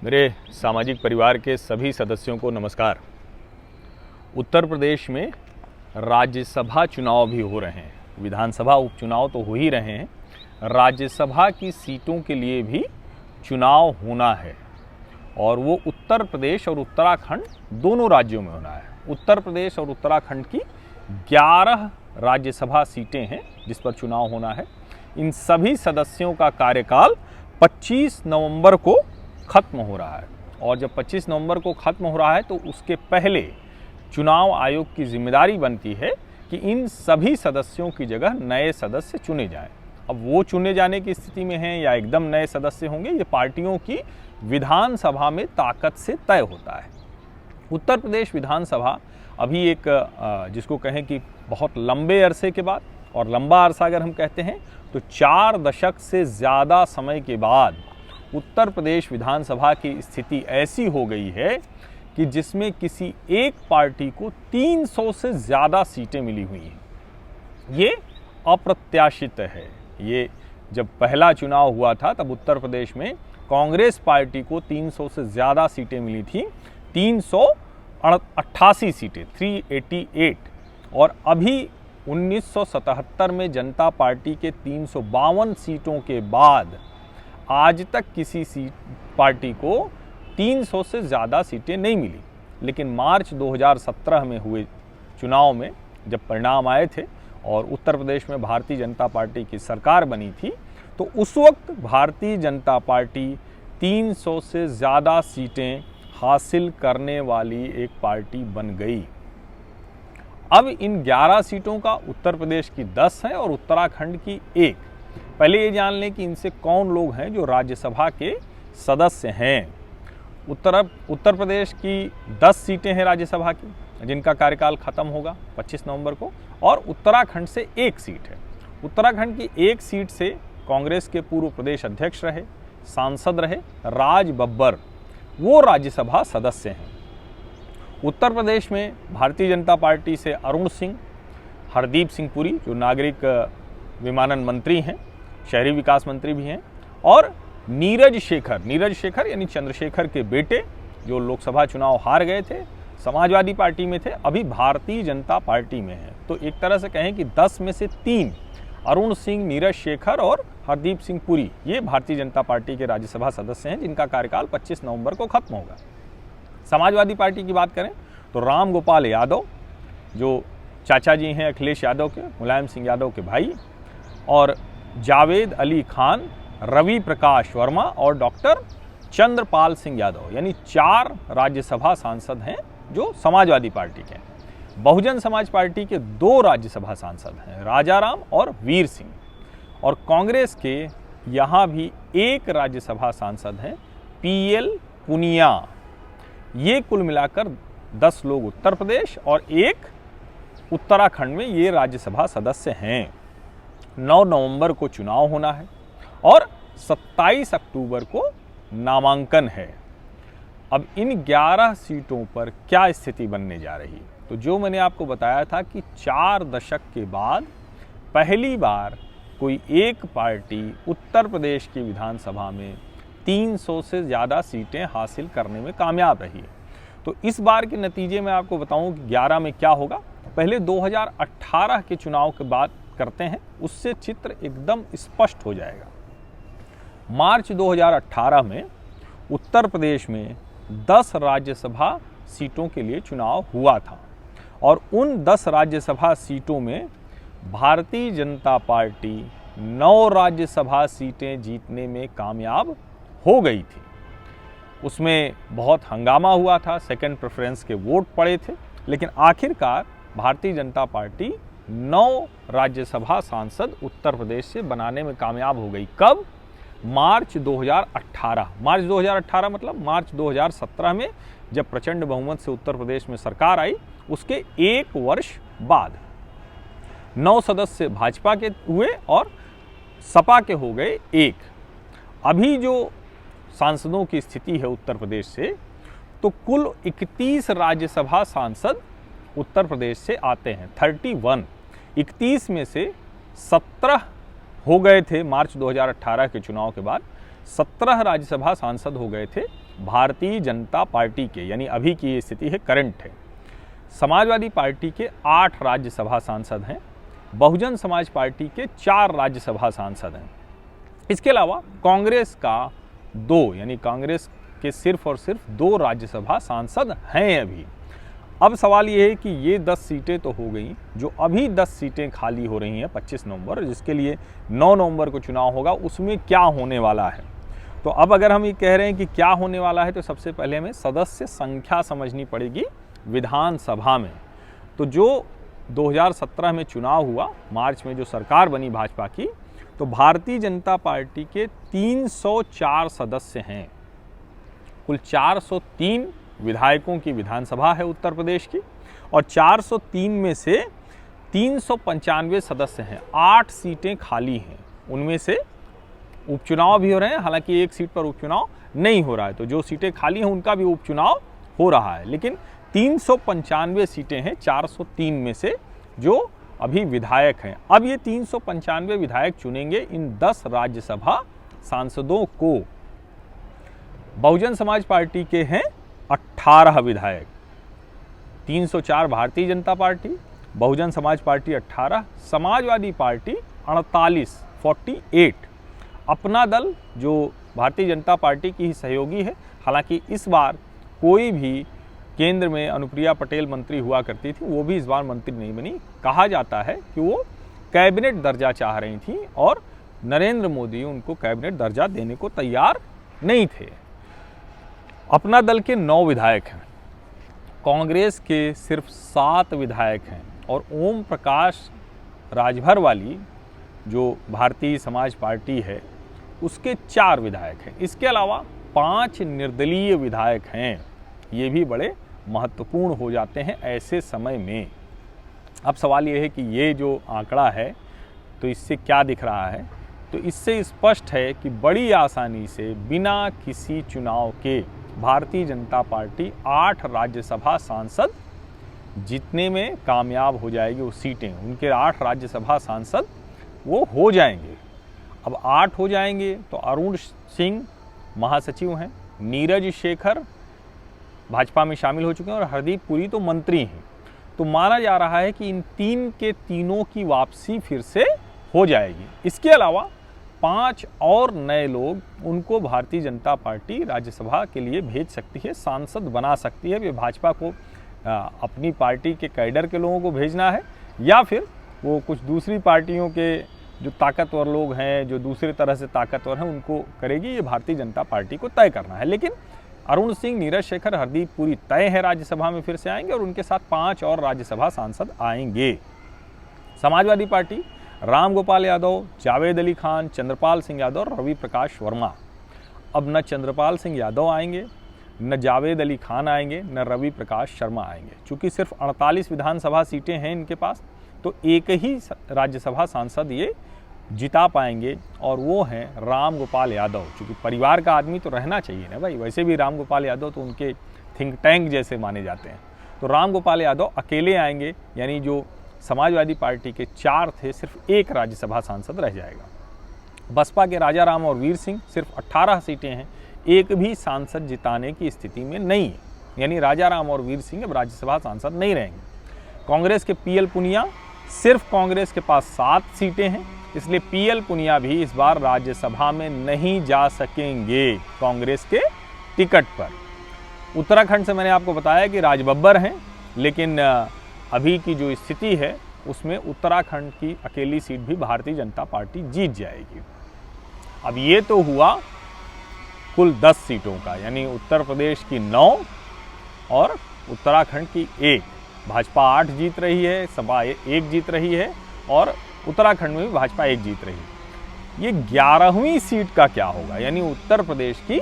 मेरे सामाजिक परिवार के सभी सदस्यों को नमस्कार। उत्तर प्रदेश में राज्यसभा चुनाव भी हो रहे हैं, विधानसभा उपचुनाव तो हो ही रहे हैं, राज्यसभा की सीटों के लिए भी चुनाव होना है और वो उत्तर प्रदेश और उत्तराखंड दोनों राज्यों में होना है। उत्तर प्रदेश और उत्तराखंड की 11 राज्यसभा सीटें हैं जिस पर चुनाव होना है। इन सभी सदस्यों का कार्यकाल 25 नवंबर को खत्म हो रहा है और जब 25 नवंबर को खत्म हो रहा है तो उसके पहले चुनाव आयोग की जिम्मेदारी बनती है कि इन सभी सदस्यों की जगह नए सदस्य चुने जाएं। अब वो चुने जाने की स्थिति में हैं या एकदम नए सदस्य होंगे, ये पार्टियों की विधानसभा में ताकत से तय होता है। उत्तर प्रदेश विधानसभा अभी एक जिसको कहें कि बहुत लंबे अरसे के बाद, और लंबा अरसा अगर हम कहते हैं तो 4 दशक से ज़्यादा समय के बाद उत्तर प्रदेश विधानसभा की स्थिति ऐसी हो गई है कि जिसमें किसी एक पार्टी को 300 से ज़्यादा सीटें मिली हुई हैं। ये अप्रत्याशित है। ये जब पहला चुनाव हुआ था तब उत्तर प्रदेश में कांग्रेस पार्टी को 300 से ज़्यादा सीटें मिली थी, 388 सीटें, 388। और अभी 1977 में जनता पार्टी के 352 सीटों के बाद आज तक किसी पार्टी को 300 से ज़्यादा सीटें नहीं मिली। लेकिन मार्च 2017 में हुए चुनाव में जब परिणाम आए थे और उत्तर प्रदेश में भारतीय जनता पार्टी की सरकार बनी थी तो उस वक्त भारतीय जनता पार्टी 300 से ज़्यादा सीटें हासिल करने वाली एक पार्टी बन गई। अब इन 11 सीटों का उत्तर प्रदेश की 10 है और उत्तराखंड की 1। पहले ये जान लें कि इनसे कौन लोग हैं जो राज्यसभा के सदस्य हैं। उत्तर प्रदेश की 10 सीटें हैं राज्यसभा की जिनका कार्यकाल खत्म होगा 25 नवंबर को, और उत्तराखंड से 1 सीट है। उत्तराखंड की 1 सीट से कांग्रेस के पूर्व प्रदेश अध्यक्ष रहे, सांसद रहे राज बब्बर, वो राज्यसभा सदस्य हैं। उत्तर प्रदेश में भारतीय जनता पार्टी से अरुण सिंह, हरदीप सिंह पुरी जो नागरिक विमानन मंत्री हैं, शहरी विकास मंत्री भी हैं, और नीरज शेखर यानी चंद्रशेखर के बेटे जो लोकसभा चुनाव हार गए थे, समाजवादी पार्टी में थे, अभी भारतीय जनता पार्टी में हैं। तो एक तरह से कहें कि 10 में से 3 अरुण सिंह, नीरज शेखर और हरदीप सिंह पुरी ये भारतीय जनता पार्टी के राज्यसभा सदस्य हैं जिनका कार्यकाल 25 नवंबर को खत्म होगा। समाजवादी पार्टी की बात करें तो राम गोपाल यादव जो चाचा जी हैं अखिलेश यादव के, मुलायम सिंह यादव के भाई, और जावेद अली खान, रवि प्रकाश वर्मा और डॉक्टर चंद्रपाल सिंह यादव, यानी 4 राज्यसभा सांसद हैं जो समाजवादी पार्टी के हैं। बहुजन समाज पार्टी के 2 राज्यसभा सांसद हैं, राजाराम और वीर सिंह, और कांग्रेस के यहाँ भी 1 राज्यसभा सांसद हैं, PL पुनिया। ये कुल मिलाकर 10 लोग उत्तर प्रदेश और 1 उत्तराखंड में ये राज्यसभा सदस्य हैं। 9 नवंबर को चुनाव होना है और 27 अक्टूबर को नामांकन है। अब इन 11 सीटों पर क्या स्थिति बनने जा रही है? तो जो मैंने आपको बताया था कि 4 दशक के बाद पहली बार कोई एक पार्टी उत्तर प्रदेश की विधानसभा में 300 से ज़्यादा सीटें हासिल करने में कामयाब रही है। तो इस बार के नतीजे में आपको बताऊं कि 11 में क्या होगा। पहले 2018 के चुनाव के बाद करते हैं, उससे चित्र एकदम स्पष्ट हो जाएगा। मार्च 2018 में उत्तर प्रदेश में 10 राज्यसभा सीटों के लिए चुनाव हुआ था और उन 10 राज्यसभा सीटों में भारतीय जनता पार्टी 9 राज्यसभा सीटें जीतने में कामयाब हो गई थी। उसमें बहुत हंगामा हुआ था, सेकंड प्रेफरेंस के वोट पड़े थे, लेकिन आखिरकार भारतीय जनता पार्टी 9 राज्यसभा सांसद उत्तर प्रदेश से बनाने में कामयाब हो गई। कब? मार्च 2018। मार्च 2018 मतलब मार्च 2017 में जब प्रचंड बहुमत से उत्तर प्रदेश में सरकार आई, उसके 1 वर्ष बाद 9 सदस्य भाजपा के हुए और सपा के हो गए 1। अभी जो सांसदों की स्थिति है उत्तर प्रदेश से, तो कुल 31 राज्यसभा सांसद उत्तर प्रदेश से आते हैं, 31। 31 में से 17 हो गए थे मार्च 2018 के चुनाव के बाद, 17 राज्यसभा सांसद हो गए थे भारतीय जनता पार्टी के, यानी अभी की ये स्थिति है, करंट है, समाजवादी पार्टी के 8 राज्यसभा सांसद हैं, बहुजन समाज पार्टी के 4 राज्यसभा सांसद हैं। इसके अलावा कांग्रेस का 2, यानी कांग्रेस के सिर्फ और सिर्फ 2 राज्यसभा सांसद हैं अभी। अब सवाल ये है कि ये 10 सीटें तो हो गई, जो अभी 10 सीटें खाली हो रही हैं 25 नवंबर, जिसके लिए 9 नवंबर को चुनाव होगा, उसमें क्या होने वाला है। तो अब अगर हम ये कह रहे हैं कि क्या होने वाला है, तो सबसे पहले हमें सदस्य संख्या समझनी पड़ेगी विधानसभा में। तो जो 2017 में चुनाव हुआ, मार्च में जो सरकार बनी भाजपा की, तो भारतीय जनता पार्टी के 304 सदस्य हैं। कुल 403 विधायकों की विधानसभा है उत्तर प्रदेश की, और 403 में से 395 सदस्य हैं। 8 सीटें खाली हैं, उनमें से उपचुनाव भी हो रहे हैं, हालांकि एक सीट पर उपचुनाव नहीं हो रहा है, तो जो सीटें खाली हैं उनका भी उपचुनाव हो रहा है, लेकिन 395 सीटें हैं 403 में से जो अभी विधायक हैं। अब ये 395 विधायक चुनेंगे इन 10 राज्यसभा सांसदों को। बहुजन समाज पार्टी के हैं 18 विधायक, 304 Bharatiya Janata party, Bahujan Samaj party 18, Samajwadi party 48। अपना दल जो भारतीय जनता पार्टी की ही सहयोगी है, हालांकि इस बार कोई भी केंद्र में अनुप्रिया पटेल मंत्री हुआ करती थी, वो भी इस बार मंत्री नहीं बनी। कहा जाता है कि वो कैबिनेट दर्जा चाह रही थी और नरेंद्र मोदी उनको कैबिनेट दर्जा देने को तैयार नहीं थे। अपना दल के 9 विधायक हैं, कांग्रेस के सिर्फ 7 विधायक हैं, और ओम प्रकाश राजभर वाली जो भारतीय समाज पार्टी है उसके 4 विधायक हैं। इसके अलावा 5 निर्दलीय विधायक हैं। ये भी बड़े महत्वपूर्ण हो जाते हैं ऐसे समय में। अब सवाल ये है कि ये जो आंकड़ा है, तो इससे क्या दिख रहा है, तो इससे स्पष्ट है कि बड़ी आसानी से बिना किसी चुनाव के भारतीय जनता पार्टी 8 राज्यसभा सांसद जीतने में कामयाब हो जाएगी। वो सीटें, उनके 8 राज्यसभा सांसद वो हो जाएंगे। अब 8 हो जाएंगे तो अरुण सिंह महासचिव हैं, नीरज शेखर भाजपा में शामिल हो चुके हैं, और हरदीप पुरी तो मंत्री हैं। तो माना जा रहा है कि इन 3 के तीनों की वापसी फिर से हो जाएगी। इसके अलावा 5 और नए लोग, उनको भारतीय जनता पार्टी राज्यसभा के लिए भेज सकती है, सांसद बना सकती है। वे भाजपा को अपनी पार्टी के कैडर के लोगों को भेजना है, या फिर वो कुछ दूसरी पार्टियों के जो ताकतवर लोग हैं, जो दूसरे तरह से ताकतवर हैं, उनको करेगी। ये भारतीय जनता पार्टी को तय करना है। लेकिन अरुण सिंह, नीरज शेखर, हरदीप पुरी तय है राज्यसभा में फिर से आएंगे, और उनके साथ 5 और राज्यसभा सांसद आएंगे। समाजवादी पार्टी राम गोपाल यादव, जावेद अली खान, चंद्रपाल सिंह यादव और रवि प्रकाश वर्मा। अब न चंद्रपाल सिंह यादव आएंगे, न जावेद अली खान आएंगे, न रवि प्रकाश शर्मा आएंगे। चूँकि सिर्फ 48 विधानसभा सीटें हैं इनके पास, तो एक ही राज्यसभा सांसद ये जिता पाएंगे, और वो हैं राम गोपाल यादव। चूँकि परिवार का आदमी तो रहना चाहिए ना भाई, वैसे भी राम गोपाल यादव तो उनके थिंक टैंक जैसे माने जाते हैं। तो राम गोपाल यादव अकेले आएंगे, यानी जो समाजवादी पार्टी के 4 थे, सिर्फ 1 राज्यसभा सांसद रह जाएगा। बसपा के राजा राम और वीर सिंह, सिर्फ 18 सीटें हैं, एक भी सांसद जिताने की स्थिति में नहीं है, यानी राजा राम और वीर सिंह अब राज्यसभा सांसद नहीं रहेंगे। कांग्रेस के पीएल पुनिया, सिर्फ कांग्रेस के पास 7 सीटें हैं, इसलिए पीएल पुनिया भी इस बार राज्यसभा में नहीं जा सकेंगे कांग्रेस के टिकट पर। उत्तराखंड से मैंने आपको बताया कि राजबब्बर हैं, लेकिन अभी की जो स्थिति है उसमें उत्तराखंड की अकेली सीट भी भारतीय जनता पार्टी जीत जाएगी। अब ये तो हुआ कुल 10 सीटों का, यानी उत्तर प्रदेश की 9 और उत्तराखंड की 1। भाजपा 8 जीत रही है, सपा 1 जीत रही है, और उत्तराखंड में भी भाजपा 1 जीत रही है। ये 11वीं सीट का क्या होगा, यानी उत्तर प्रदेश की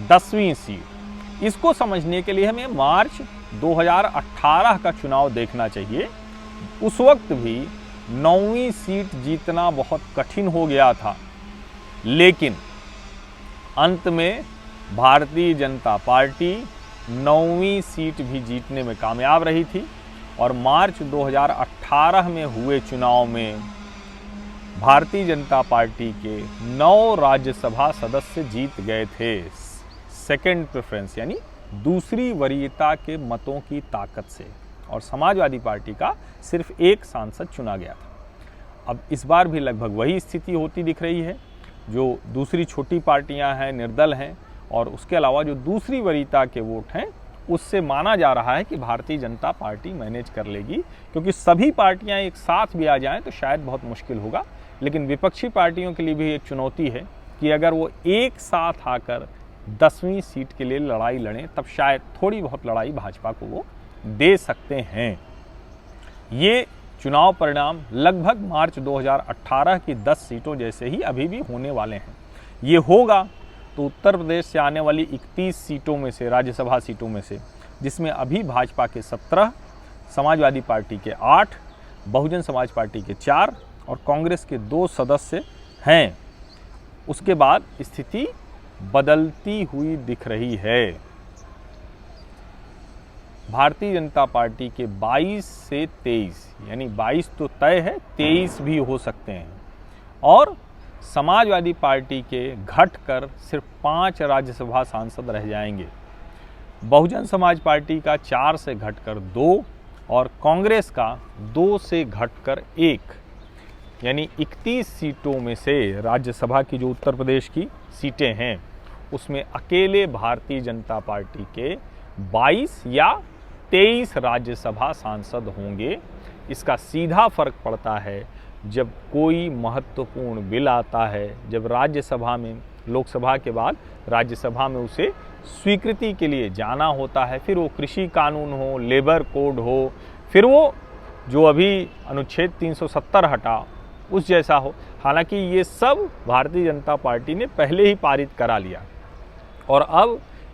10वीं सीट। इसको समझने के लिए हमें मार्च 2018 का चुनाव देखना चाहिए। उस वक्त भी 9वीं सीट जीतना बहुत कठिन हो गया था, लेकिन अंत में भारतीय जनता पार्टी 9वीं सीट भी जीतने में कामयाब रही थी, और मार्च 2018 में हुए चुनाव में भारतीय जनता पार्टी के 9 राज्यसभा सदस्य जीत गए थे। सेकंड प्रेफरेंस यानी दूसरी वरीयता के मतों की ताकत से, और समाजवादी पार्टी का सिर्फ एक सांसद चुना गया था। अब इस बार भी लगभग वही स्थिति होती दिख रही है। जो दूसरी छोटी पार्टियां हैं, निर्दल हैं, और उसके अलावा जो दूसरी वरीयता के वोट हैं, उससे माना जा रहा है कि भारतीय जनता पार्टी मैनेज कर लेगी, क्योंकि सभी पार्टियां एक साथ भी आ जाएं तो शायद बहुत मुश्किल होगा। लेकिन विपक्षी पार्टियों के लिए भी एक चुनौती है कि अगर वो एक साथ आकर 10वीं सीट के लिए लड़ाई लड़ें, तब शायद थोड़ी बहुत लड़ाई भाजपा को वो दे सकते हैं। ये चुनाव परिणाम लगभग मार्च 2018 की 10 सीटों जैसे ही अभी भी होने वाले हैं। ये होगा तो उत्तर प्रदेश से आने वाली 31 सीटों में से, राज्यसभा सीटों में से, जिसमें अभी भाजपा के 17, समाजवादी पार्टी के 8, बहुजन समाज पार्टी के 4 और कांग्रेस के 2 सदस्य हैं, उसके बाद स्थिति बदलती हुई दिख रही है। भारतीय जनता पार्टी के 22 से 23, यानी 22 तो तय है, 23 भी हो सकते हैं, और समाजवादी पार्टी के घटकर सिर्फ 5 राज्यसभा सांसद रह जाएंगे। बहुजन समाज पार्टी का 4 से घटकर 2 और कांग्रेस का 2 से घटकर 1, यानी 31 सीटों में से राज्यसभा की जो उत्तर प्रदेश की सीटें हैं, उसमें अकेले भारतीय जनता पार्टी के 22 या 23 राज्यसभा सांसद होंगे। इसका सीधा फर्क पड़ता है जब कोई महत्वपूर्ण बिल आता है, जब राज्यसभा में, लोकसभा के बाद राज्यसभा में उसे स्वीकृति के लिए जाना होता है, फिर वो कृषि कानून हो, लेबर कोड हो, फिर वो जो अभी अनुच्छेद 370 हटा उस जैसा हो। हालांकि ये सब भारतीय जनता पार्टी ने पहले ही पारित करा लिया, और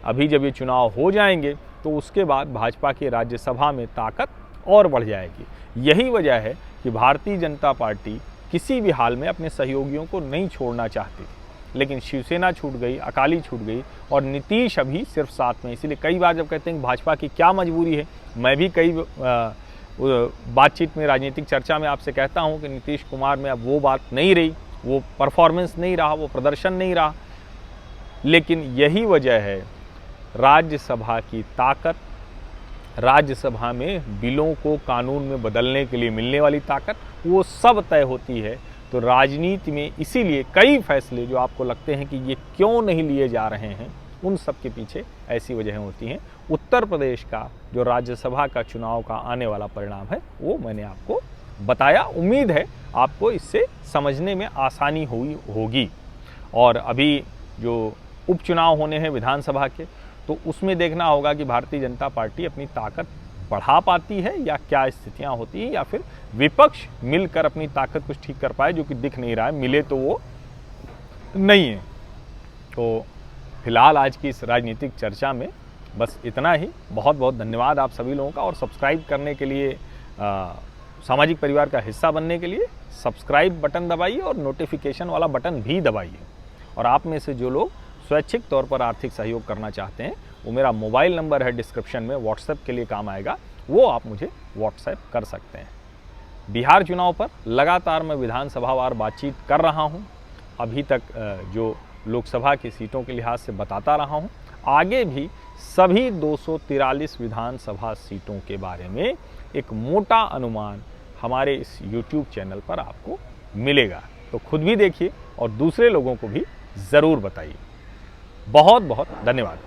अभी जब ये चुनाव हो जाएंगे तो उसके बाद भाजपा की राज्यसभा में ताकत और बढ़ जाएगी। यही वजह है कि भारतीय जनता पार्टी किसी भी हाल में अपने सहयोगियों को नहीं छोड़ना चाहती, लेकिन शिवसेना छूट गई, अकाली छूट गई, और नीतीश अभी सिर्फ साथ में। इसीलिए कई बार जब कहते हैं कि भाजपा की क्या मजबूरी है, मैं भी कई बातचीत में, राजनीतिक चर्चा में आपसे कहता हूं कि नीतीश कुमार में अब वो बात नहीं रही, वो परफॉर्मेंस नहीं रहा, वो प्रदर्शन नहीं रहा। लेकिन यही वजह है राज्यसभा की ताकत, राज्यसभा में बिलों को कानून में बदलने के लिए मिलने वाली ताकत, वो सब तय होती है। तो राजनीति में इसीलिए कई फैसले जो आपको लगते हैं कि ये क्यों नहीं लिए जा रहे हैं, उन सब के पीछे ऐसी वजहें होती हैं। उत्तर प्रदेश का जो राज्यसभा का चुनाव का आने वाला परिणाम है, वो मैंने आपको बताया। उम्मीद है आपको इससे समझने में आसानी हुई होगी। और अभी जो उपचुनाव होने हैं विधानसभा के, तो उसमें देखना होगा कि भारतीय जनता पार्टी अपनी ताकत बढ़ा पाती है या क्या स्थितियां होती हैं, या फिर विपक्ष मिलकर अपनी ताकत कुछ ठीक कर पाए, जो कि दिख नहीं रहा है, मिले तो वो नहीं है। तो फिलहाल आज की इस राजनीतिक चर्चा में बस इतना ही। बहुत बहुत धन्यवाद आप सभी लोगों का, और सब्सक्राइब करने के लिए, सामाजिक परिवार का हिस्सा बनने के लिए सब्सक्राइब बटन दबाइए और नोटिफिकेशन वाला बटन भी दबाइए। और आप में से जो लोग स्वैच्छिक तौर पर आर्थिक सहयोग करना चाहते हैं, वो मेरा मोबाइल नंबर है डिस्क्रिप्शन में, व्हाट्सएप के लिए काम आएगा, वो आप मुझे व्हाट्सएप कर सकते हैं। बिहार चुनाव पर लगातार मैं विधानसभावार बातचीत कर रहा हूं। अभी तक जो लोकसभा की सीटों के लिहाज से बताता रहा हूं। आगे भी सभी 243 विधानसभा सीटों के बारे में एक मोटा अनुमान हमारे इस YouTube चैनल पर आपको मिलेगा। तो खुद भी देखिए और दूसरे लोगों को भी ज़रूर बताइए। बहुत बहुत धन्यवाद।